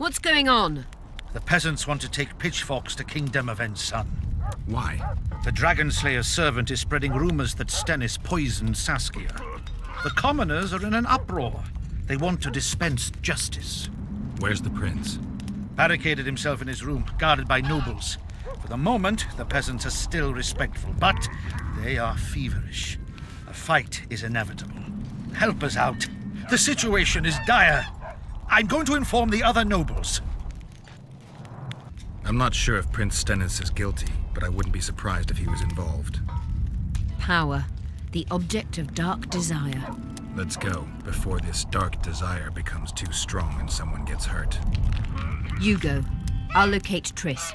What's going on? The peasants want to take pitchforks to King Demoven's son. Why? The Dragon Slayer's servant is spreading rumors that Stennis poisoned Saskia. The commoners are in an uproar. They want to dispense justice. Where's the prince? Barricaded himself in his room, guarded by nobles. For the moment, the peasants are still respectful, but they are feverish. A fight is inevitable. Help us out. The situation is dire. I'm going to inform the other nobles. I'm not sure if Prince Stennis is guilty, but I wouldn't be surprised if he was involved. Power, the object of dark desire. Let's go, before this dark desire becomes too strong and someone gets hurt. You go. I'll locate Triss.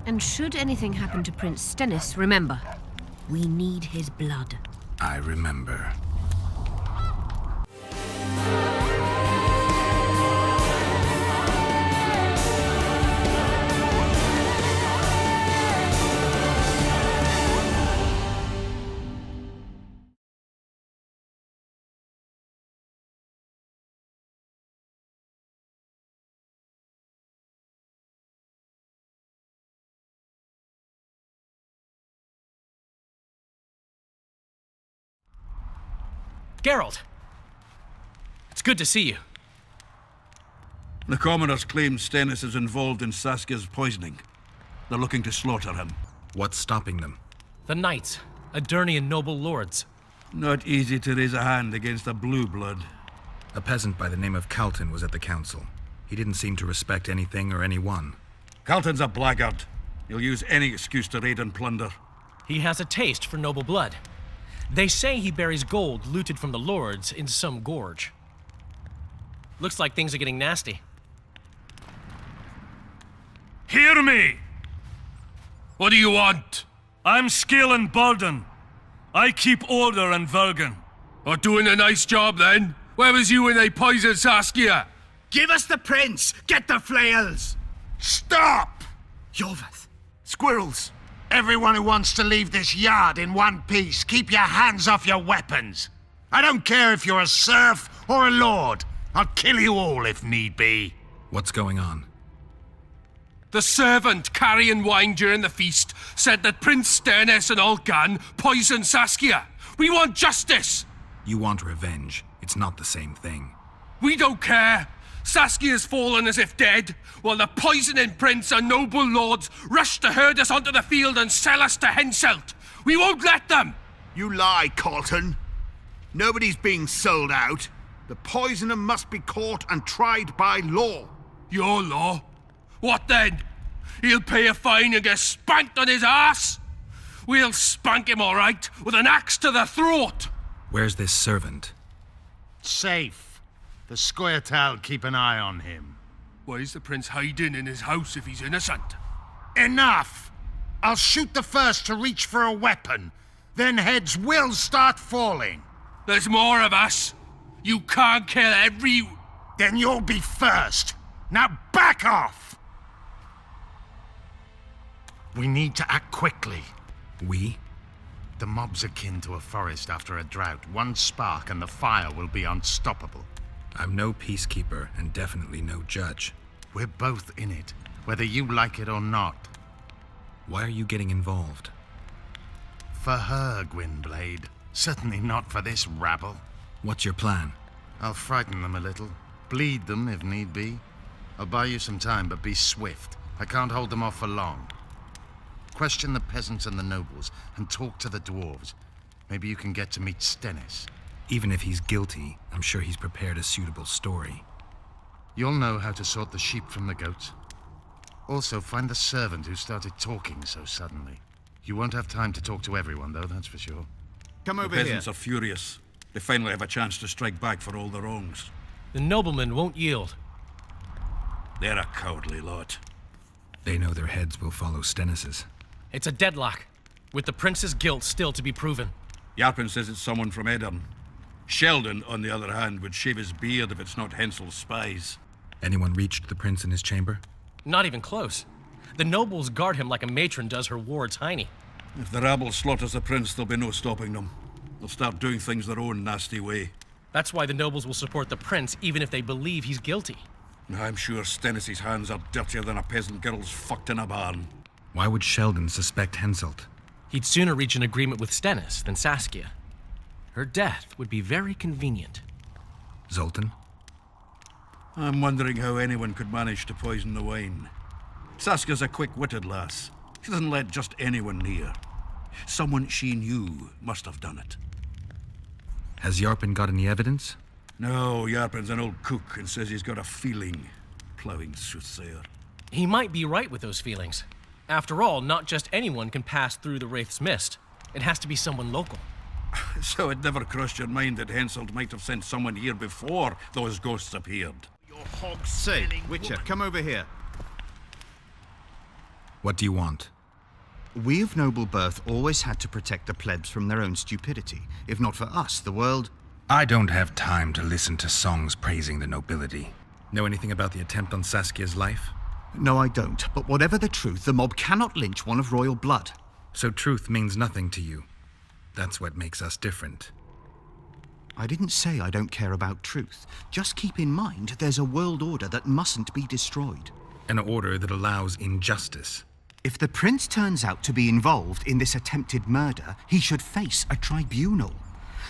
And should anything happen to Prince Stennis, remember, we need his blood. I remember. Geralt! It's good to see you. The commoners claim Stennis is involved in Saskia's poisoning. They're looking to slaughter him. What's stopping them? The knights, Adurnian noble lords. Not easy to raise a hand against a blue blood. A peasant by the name of Calton was at the council. He didn't seem to respect anything or anyone. Calton's a blackguard. He'll use any excuse to raid and plunder. He has a taste for noble blood. They say he buries gold looted from the lords in some gorge. Looks like things are getting nasty. Hear me! What do you want? I'm Scalen Baldon. I keep order in Vergen. Are doing a nice job then? Where was you when they poisoned Saskia? Give us the prince! Get the flails! Stop! Yorvath. Squirrels. Everyone who wants to leave this yard in one piece, keep your hands off your weapons. I don't care if you're a serf or a lord. I'll kill you all if need be. What's going on? The servant carrying wine during the feast said that Prince Stennis and Olgan poisoned Saskia. We want justice! You want revenge. It's not the same thing. We don't care. Saskia's fallen as if dead, while the poisoning prince and noble lords rush to herd us onto the field and sell us to Henselt. We won't let them! You lie, Colton. Nobody's being sold out. The poisoner must be caught and tried by law. Your law? What then? He'll pay a fine and get spanked on his ass? We'll spank him all right, with an axe to the throat! Where's this servant? Safe. The Scoia'tael keep an eye on him. Why is the prince hiding in his house if he's innocent? Enough! I'll shoot the first to reach for a weapon. Then heads will start falling. There's more of us. You can't kill every... Then you'll be first. Now back off! We need to act quickly. We? The mob's akin to a forest after a drought. One spark and the fire will be unstoppable. I'm no peacekeeper and definitely no judge. We're both in it, whether you like it or not. Why are you getting involved? For her, Gwynblade. Certainly not for this rabble. What's your plan? I'll frighten them a little. Bleed them if need be. I'll buy you some time, but be swift. I can't hold them off for long. Question the peasants and the nobles, and talk to the dwarves. Maybe you can get to meet Stennis. Even if he's guilty, I'm sure he's prepared a suitable story. You'll know how to sort the sheep from the goats. Also, find the servant who started talking so suddenly. You won't have time to talk to everyone, though, that's for sure. Come over here. The peasants are furious. They finally have a chance to strike back for all their wrongs. The noblemen won't yield. They're a cowardly lot. They know their heads will follow Stennis's. It's a deadlock, with the prince's guilt still to be proven. Yarpin says it's someone from Edirn. Sheldon, on the other hand, would shave his beard if it's not Hensel's spies. Anyone reached the prince in his chamber? Not even close. The nobles guard him like a matron does her ward's hiney. If the rabble slaughters the prince, there'll be no stopping them. They'll start doing things their own nasty way. That's why the nobles will support the prince even if they believe he's guilty. I'm sure Stennis's hands are dirtier than a peasant girl's fucked in a barn. Why would Sheldon suspect Henselt? He'd sooner reach an agreement with Stennis than Saskia. Her death would be very convenient. Zoltan? I'm wondering how anyone could manage to poison the wine. Saskia's a quick-witted lass. She doesn't let just anyone near. Someone she knew must have done it. Has Yarpen got any evidence? No, Yarpen's an old cook and says he's got a feeling. Ploughing soothsayer. He might be right with those feelings. After all, not just anyone can pass through the Wraith's mist. It has to be someone local. So it never crossed your mind that Henselt might have sent someone here before those ghosts appeared? Say, Witcher, come over here. What do you want? We of noble birth always had to protect the plebs from their own stupidity. If not for us, the world... I don't have time to listen to songs praising the nobility. Know anything about the attempt on Saskia's life? No, I don't. But whatever the truth, the mob cannot lynch one of royal blood. So truth means nothing to you. That's what makes us different. I didn't say I don't care about truth. Just keep in mind there's a world order that mustn't be destroyed. An order that allows injustice. If the prince turns out to be involved in this attempted murder, he should face a tribunal.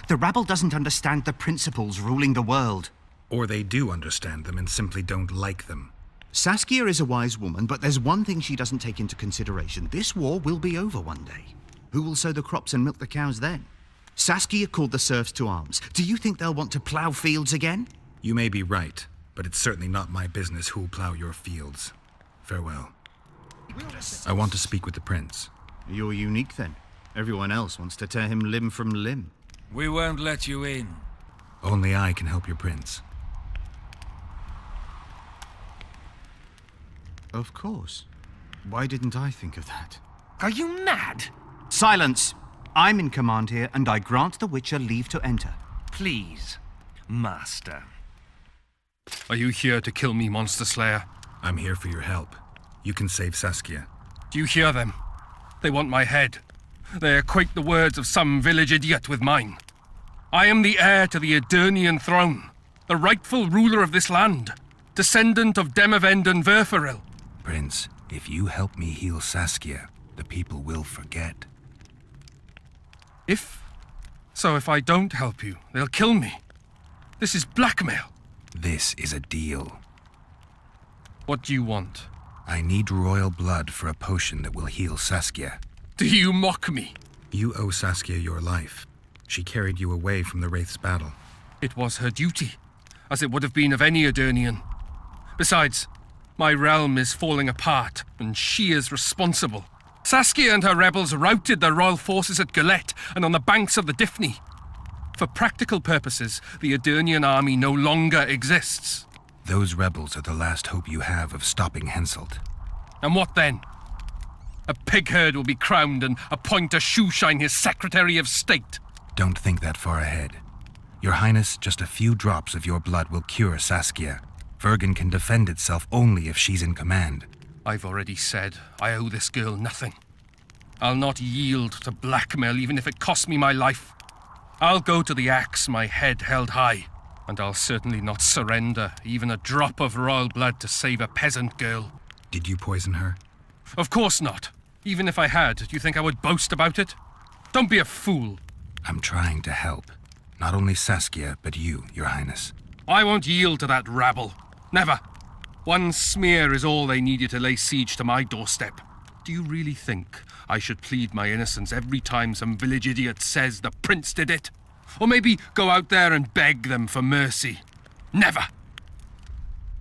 The rabble doesn't understand the principles ruling the world. Or they do understand them and simply don't like them. Saskia is a wise woman, but there's one thing she doesn't take into consideration. This war will be over one day. Who will sow the crops and milk the cows then? Saskia called the serfs to arms. Do you think they'll want to plough fields again? You may be right, but it's certainly not my business who'll plough your fields. Farewell. I want to speak with the prince. You're unique then. Everyone else wants to tear him limb from limb. We won't let you in. Only I can help your prince. Of course. Why didn't I think of that? Are you mad? Silence! I'm in command here, and I grant the Witcher leave to enter. Please, Master. Are you here to kill me, Monster Slayer? I'm here for your help. You can save Saskia. Do you hear them? They want my head. They equate the words of some village idiot with mine. I am the heir to the Edirnian throne, the rightful ruler of this land, descendant of Demavend and Verferil. Prince, if you help me heal Saskia, the people will forget. If I don't help you, they'll kill me. This is blackmail. This is a deal. What do you want? I need royal blood for a potion that will heal Saskia. Do you mock me? You owe Saskia your life. She carried you away from the Wraith's battle. It was her duty, as it would have been of any Edirnian. Besides, my realm is falling apart, and she is responsible. Saskia and her rebels routed the royal forces at Gillette and on the banks of the Dyffny. For practical purposes, the Edirnian army no longer exists. Those rebels are the last hope you have of stopping Henselt. And what then? A pig herd will be crowned and appoint a shoeshine his Secretary of State. Don't think that far ahead. Your Highness, just a few drops of your blood will cure Saskia. Vergen can defend itself only if she's in command. I've already said I owe this girl nothing. I'll not yield to blackmail even if it costs me my life. I'll go to the axe, my head held high. And I'll certainly not surrender even a drop of royal blood to save a peasant girl. Did you poison her? Of course not. Even if I had, do you think I would boast about it? Don't be a fool. I'm trying to help. Not only Saskia, but you, Your Highness. I won't yield to that rabble. Never. One smear is all they needed to lay siege to my doorstep. Do you really think I should plead my innocence every time some village idiot says the prince did it? Or maybe go out there and beg them for mercy? Never.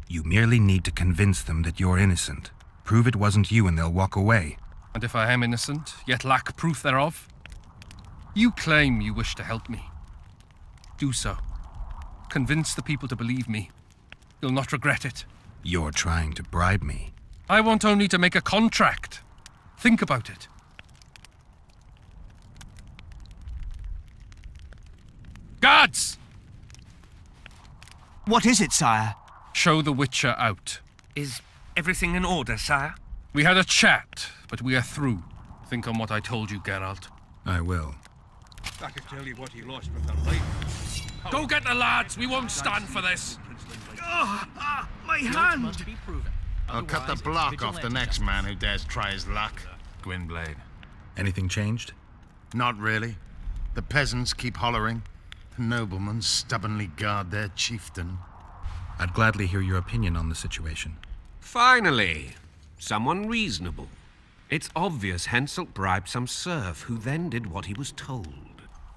You merely need to convince them that you're innocent. Prove it wasn't you and they'll walk away. And if I am innocent, yet lack proof thereof? You claim you wish to help me. Do so. Convince the people to believe me. You'll not regret it. You're trying to bribe me. I want only to make a contract. Think about it. Guards! What is it, sire? Show the Witcher out. Is everything in order, sire? We had a chat, but we are through. Think on what I told you, Geralt. I will. I could tell you what he lost with her life. Go get the lads! We won't stand for this! My Guilt hand! must be proven. I'll cut the Otherwise, block it's off the vigilante next justice. man who dares try his luck. Gwynblade. Anything changed? Not really. The peasants keep hollering. The noblemen stubbornly guard their chieftain. I'd gladly hear your opinion on the situation. Finally! Someone reasonable. It's obvious Henselt bribed some serf, who then did what he was told.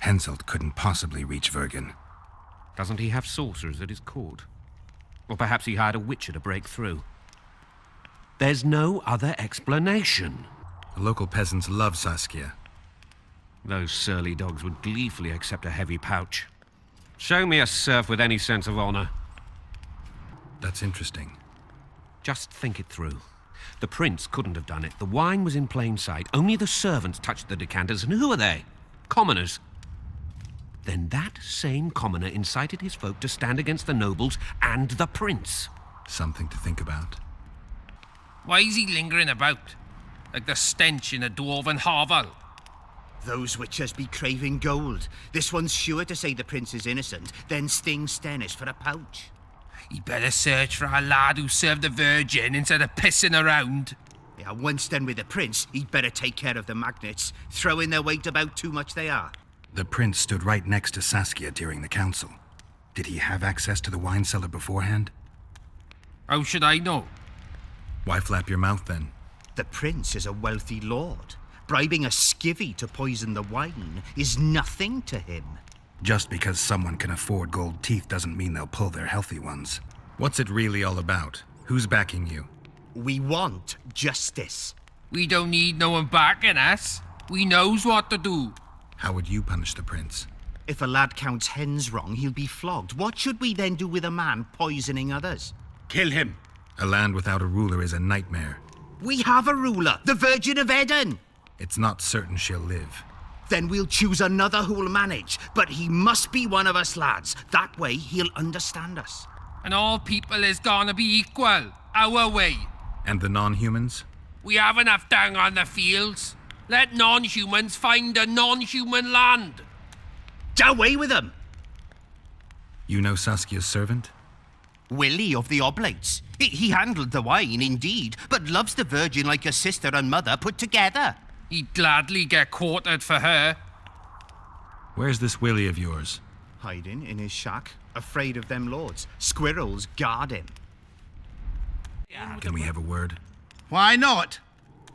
Henselt couldn't possibly reach Vergen. Doesn't he have sorcerers at his court? Or perhaps he hired a witcher to break through. There's no other explanation. The local peasants love Saskia. Those surly dogs would gleefully accept a heavy pouch. Show me a serf with any sense of honor. That's interesting. Just think it through. The prince couldn't have done it. The wine was in plain sight. Only the servants touched the decanters, and who are they? Commoners. Then that same commoner incited his folk to stand against the nobles and the prince. Something to think about. Why is he lingering about? Like the stench in a dwarven hovel? Those witchers be craving gold. This one's sure to say the prince is innocent, then sting Stennis for a pouch. He better search for a lad who served the Virgin instead of pissing around. Yeah, once done with the prince, he'd better take care of the magnets. Throwing their weight about too much they are. The prince stood right next to Saskia during the council. Did he have access to the wine cellar beforehand? How should I know? Why flap your mouth then? The prince is a wealthy lord. Bribing a skivvy to poison the wine is nothing to him. Just because someone can afford gold teeth doesn't mean they'll pull their healthy ones. What's it really all about? Who's backing you? We want justice. We don't need no one backing us. We knows what to do. How would you punish the prince? If a lad counts hens wrong, he'll be flogged. What should we then do with a man poisoning others? Kill him. A land without a ruler is a nightmare. We have a ruler, the Virgin of Eden. It's not certain she'll live. Then we'll choose another who'll manage. But he must be one of us lads. That way he'll understand us. And all people is gonna be equal, our way. And the non-humans? We have enough dung on the fields. Let non-humans find a non-human land. Away with them! You know Saskia's servant? Willie of the Oblates. He handled the wine, indeed, but loves the Virgin like a sister and mother put together. He'd gladly get quartered for her. Where's this Willie of yours? Hiding in his shack, afraid of them lords. Squirrels guard him. Can we have a word? Why not?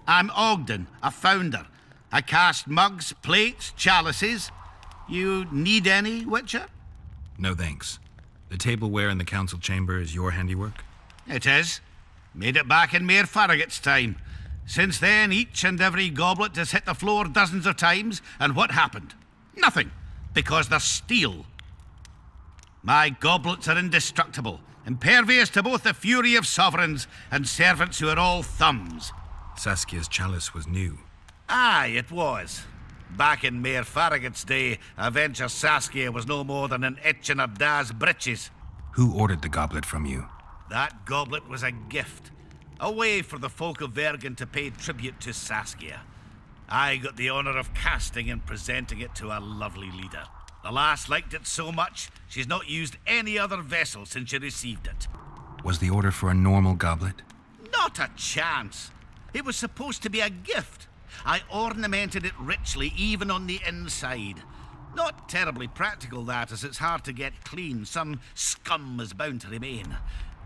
I'm Ogden, a founder. I cast mugs, plates, chalices. You need any, Witcher? No thanks. The tableware in the council chamber is your handiwork? It is. Made it back in Mayor Farragut's time. Since then, each and every goblet has hit the floor dozens of times, and what happened? Nothing, because they're steel. My goblets are indestructible, impervious to both the fury of sovereigns and servants who are all thumbs. Saskia's chalice was new. Aye, it was. Back in Mayor Farragut's day, Avenger Saskia was no more than an itch in her da's breeches. Who ordered the goblet from you? That goblet was a gift. A way for the folk of Vergen to pay tribute to Saskia. I got the honor of casting and presenting it to our lovely leader. The lass liked it so much, she's not used any other vessel since she received it. Was the order for a normal goblet? Not a chance. It was supposed to be a gift. I ornamented it richly, even on the inside. Not terribly practical, that, as it's hard to get clean. Some scum is bound to remain.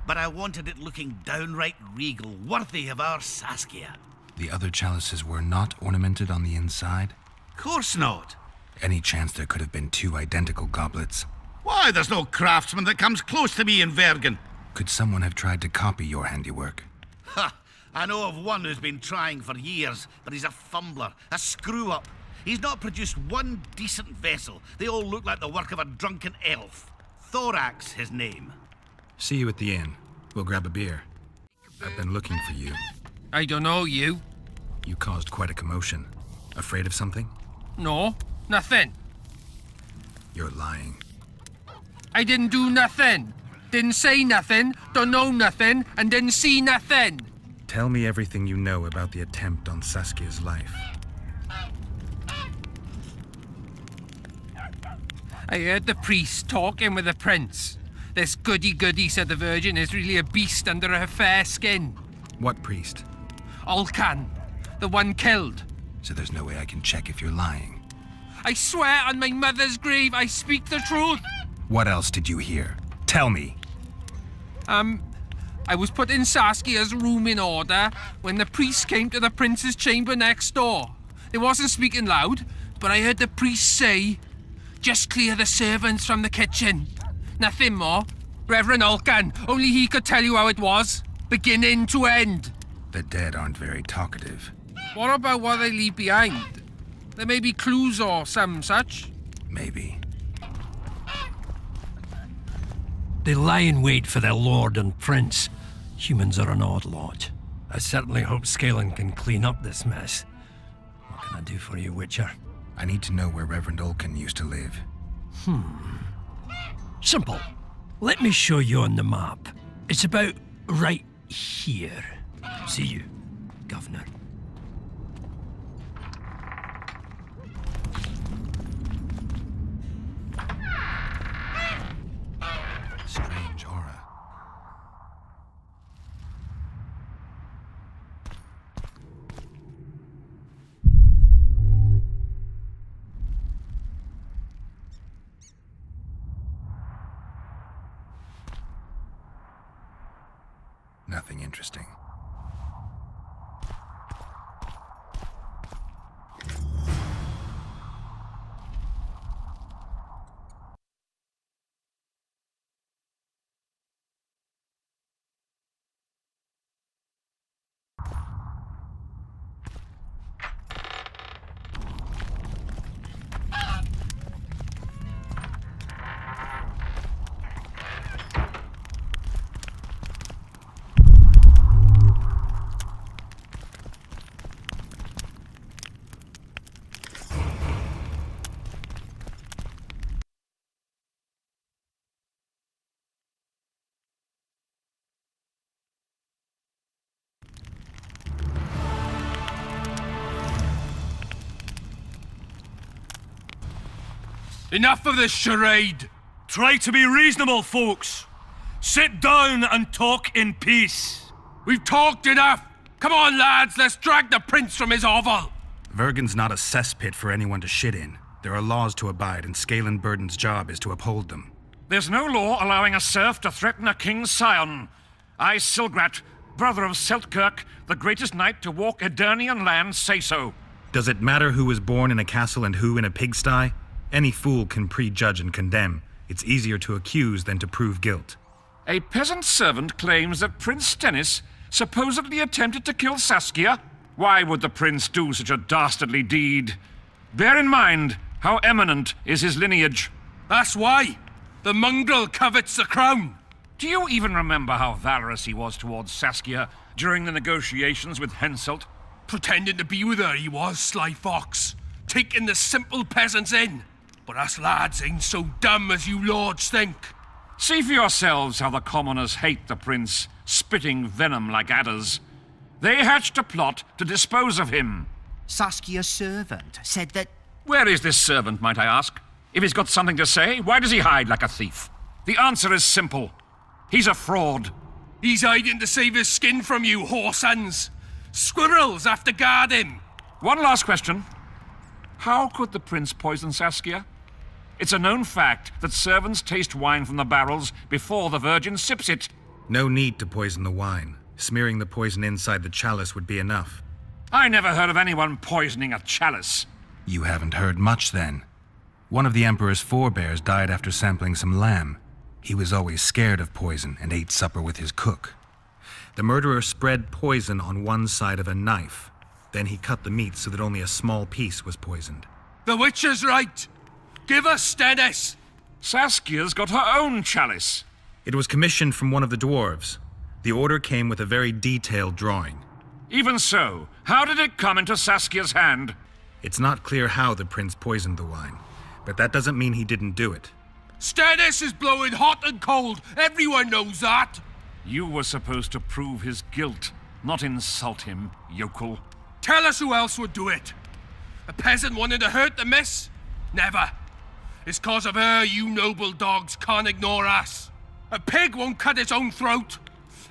But I wanted it looking downright regal, worthy of our Saskia. The other chalices were not ornamented on the inside? Course not. Any chance there could have been two identical goblets? Why, there's no craftsman that comes close to me in Vergen. Could someone have tried to copy your handiwork? Ha! I know of one who's been trying for years, but he's a fumbler, a screw-up. He's not produced one decent vessel. They all look like the work of a drunken elf. Thorax, his name. See you at the inn. We'll grab a beer. I've been looking for you. I don't know you. You caused quite a commotion. Afraid of something? No, nothing. You're lying. I didn't do nothing. Didn't say nothing, don't know nothing, and didn't see nothing. Tell me everything you know about the attempt on Saskia's life. I heard the priest talking with the prince. This goody-goody, said the Virgin, is really a beast under her fair skin. What priest? Olcan, the one killed. So there's no way I can check if you're lying. I swear on my mother's grave, I speak the truth. What else did you hear? Tell me. I was put in Saskia's room in order when the priest came to the prince's chamber next door. They wasn't speaking loud, but I heard the priest say, "Just clear the servants from the kitchen." Nothing more. Reverend Olcan, only he could tell you how it was, beginning to end. The dead aren't very talkative. What about what they leave behind? There may be clues or some such. Maybe. They lie in wait for their lord and prince. Humans are an odd lot. I certainly hope Scalen can clean up this mess. What can I do for you, Witcher? I need to know where Reverend Olcan used to live. Simple. Let me show you on the map. It's about right here. See you, Governor. Strange aura. Nothing interesting. Enough of this charade! Try to be reasonable, folks. Sit down and talk in peace. We've talked enough! Come on, lads, let's drag the prince from his hovel! Vergen's not a cesspit for anyone to shit in. There are laws to abide, and Scalen Burden's job is to uphold them. There's no law allowing a serf to threaten a king's scion. I, Silgrat, brother of Seltkirk, the greatest knight to walk Edirnian land, say so. Does it matter who was born in a castle and who in a pigsty? Any fool can prejudge and condemn. It's easier to accuse than to prove guilt. A peasant servant claims that Prince Stennis supposedly attempted to kill Saskia. Why would the prince do such a dastardly deed? Bear in mind how eminent is his lineage. That's why! The mongrel covets the crown! Do you even remember how valorous he was towards Saskia during the negotiations with Henselt? Pretending to be with her, he was, sly fox. Taking the simple peasants in. But us lads ain't so dumb as you lords think. See for yourselves how the commoners hate the prince, spitting venom like adders. They hatched a plot to dispose of him. Saskia's servant said that... Where is this servant, might I ask? If he's got something to say, why does he hide like a thief? The answer is simple. He's a fraud. He's hiding to save his skin from you, whoresons. Squirrels have to guard him. One last question. How could the prince poison Saskia? It's a known fact that servants taste wine from the barrels before the Virgin sips it. No need to poison the wine. Smearing the poison inside the chalice would be enough. I never heard of anyone poisoning a chalice. You haven't heard much, then. One of the Emperor's forebears died after sampling some lamb. He was always scared of poison and ate supper with his cook. The murderer spread poison on one side of a knife. Then he cut the meat so that only a small piece was poisoned. The Witcher's right. Give us Stennis. Saskia's got her own chalice. It was commissioned from one of the dwarves. The order came with a very detailed drawing. Even so, how did it come into Saskia's hand? It's not clear how the prince poisoned the wine, but that doesn't mean he didn't do it. Stennis is blowing hot and cold. Everyone knows that. You were supposed to prove his guilt, not insult him, yokel. Tell us who else would do it. A peasant wanting to hurt the miss? Never. It's cause of her you noble dogs can't ignore us. A pig won't cut its own throat.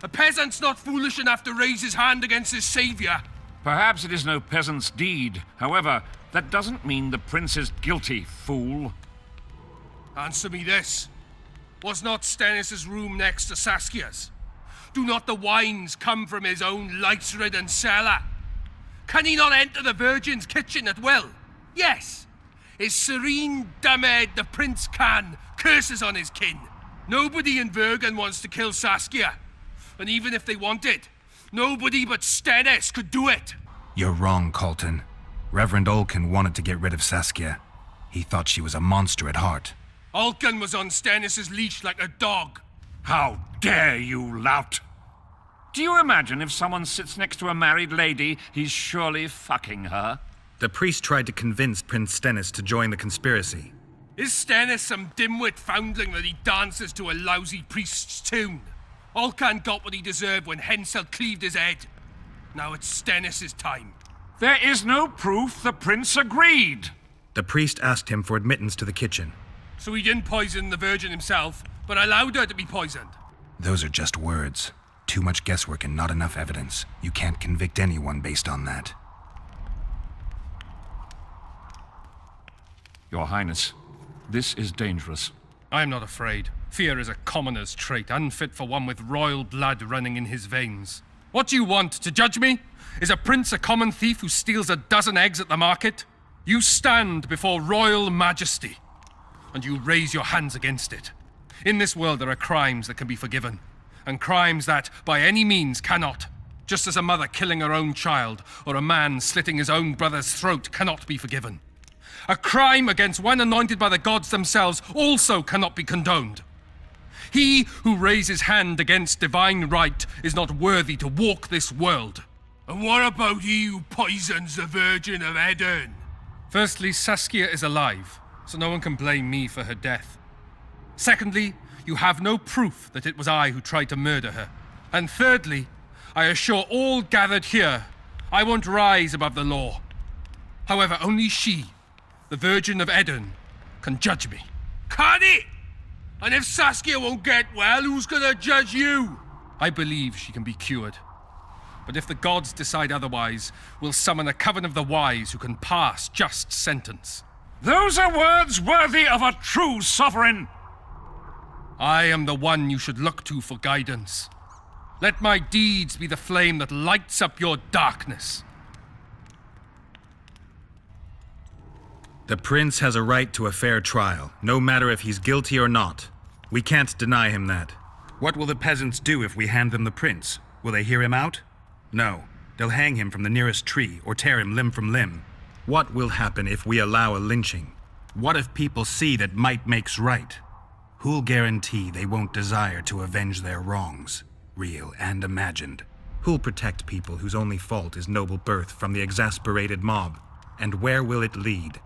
A peasant's not foolish enough to raise his hand against his savior. Perhaps it is no peasant's deed. However, that doesn't mean the prince is guilty, fool. Answer me this. Was not Stennis' room next to Saskia's? Do not the wines come from his own lice-ridden cellar? Can he not enter the Virgin's kitchen at will? Yes. His serene Damed the prince can, curses on his kin. Nobody in Vergen wants to kill Saskia. And even if they wanted, nobody but Stennis could do it. You're wrong, Colton. Reverend Olkin wanted to get rid of Saskia. He thought she was a monster at heart. Olkin was on Stennis' leash like a dog. How dare you, lout! Do you imagine if someone sits next to a married lady, he's surely fucking her? The priest tried to convince Prince Stennis to join the conspiracy. Is Stennis some dimwit foundling that he dances to a lousy priest's tune? Olcan got what he deserved when Hensel cleaved his head. Now it's Stennis' time. There is no proof the prince agreed. The priest asked him for admittance to the kitchen. So he didn't poison the Virgin himself, but allowed her to be poisoned. Those are just words. Too much guesswork and not enough evidence. You can't convict anyone based on that. Your Highness, this is dangerous. I am not afraid. Fear is a commoner's trait, unfit for one with royal blood running in his veins. What do you want, to judge me? Is a prince a common thief who steals a dozen eggs at the market? You stand before royal majesty, and you raise your hands against it. In this world there are crimes that can be forgiven, and crimes that, by any means, cannot. Just as a mother killing her own child, or a man slitting his own brother's throat cannot be forgiven. A crime against one anointed by the gods themselves also cannot be condoned. He who raises hand against divine right is not worthy to walk this world. And what about he who poisons the Virgin of Edern? Firstly, Saskia is alive, so no one can blame me for her death. Secondly, you have no proof that it was I who tried to murder her. And thirdly, I assure all gathered here, I won't rise above the law. However, only she, the Virgin of Edern, can judge me. Can it? And if Saskia won't get well, who's gonna judge you? I believe she can be cured. But if the gods decide otherwise, we'll summon a coven of the wise who can pass just sentence. Those are words worthy of a true sovereign. I am the one you should look to for guidance. Let my deeds be the flame that lights up your darkness. The prince has a right to a fair trial, no matter if he's guilty or not. We can't deny him that. What will the peasants do if we hand them the prince? Will they hear him out? No. They'll hang him from the nearest tree or tear him limb from limb. What will happen if we allow a lynching? What if people see that might makes right? Who'll guarantee they won't desire to avenge their wrongs, real and imagined? Who'll protect people whose only fault is noble birth from the exasperated mob? And where will it lead?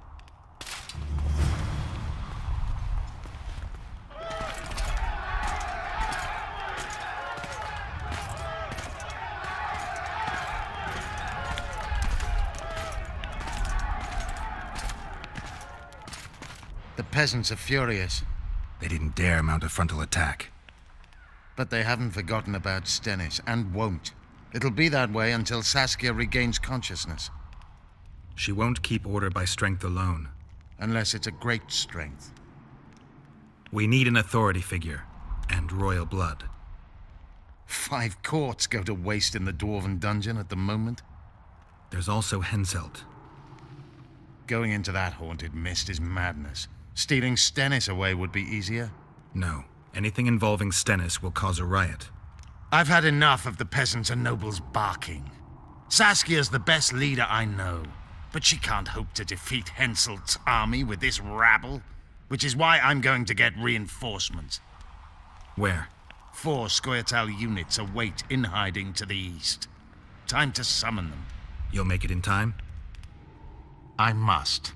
The peasants are furious. They didn't dare mount a frontal attack. But they haven't forgotten about Stennis, and won't. It'll be that way until Saskia regains consciousness. She won't keep order by strength alone. Unless it's a great strength. We need an authority figure, and royal blood. 5 courts go to waste in the Dwarven dungeon at the moment. There's also Henselt. Going into that haunted mist is madness. Stealing Stennis away would be easier. No. Anything involving Stennis will cause a riot. I've had enough of the peasants and nobles barking. Saskia's the best leader I know, but she can't hope to defeat Henselt's army with this rabble, which is why I'm going to get reinforcements. Where? 4 Scoia'tael units await in hiding to the east. Time to summon them. You'll make it in time? I must.